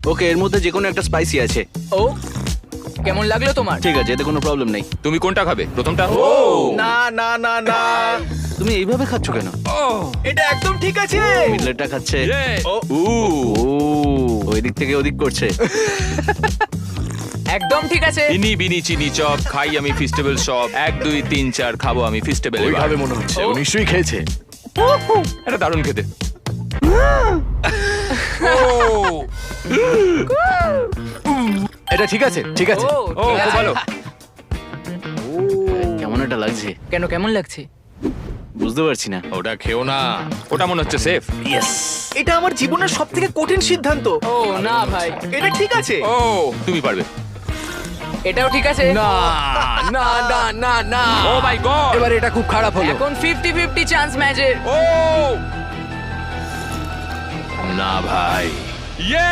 ওকে, এর মধ্যে যে কোনো একটা স্পাইসি আছে। ও কেমন লাগলো তোমার? ঠিক আছে, এতে কোনো প্রবলেম নেই। তুমি কোনটা খাবে? প্রথমটা? না না না না, তুমি এইভাবে খাচ্ছ কেন? এটা একদম ঠিক আছে। মিডলেটটা খাচ্ছে। ও ওই দিক থেকে ওদিক করছে। একদম ঠিক আছে। ইনি বিনি চিনি চপ খাই আমি ফেস্টিভ্যাল সব 1 2 3 4 খাবো আমি ফেস্টিভ্যাল। ওইভাবে মনে হচ্ছে ও নিশ্চয়ই খেয়েছে। এটা দারুণ খেতে। এটা ঠিক আছে, ঠিক আছে। ও ঠিক খুব আছে। ভালো। কেমন একটা লাগছে, কেন কেমন লাগছে? বুঝতে পারছি না। ওটা খেও না। ওটা মনে হচ্ছে সেফ। এটা আমার জীবনের সবথেকে কঠিন সিদ্ধান্ত। ও না ভাই, এটা ঠিক আছে। ও তুমি পারবে। এটাও ঠিক আছে। না না না না না, ও মাই গড। এবার এটা খুব খারাপ হলো। এখন 50-50 চান্স ম্যাচের। ও না ভাই। ইয়ে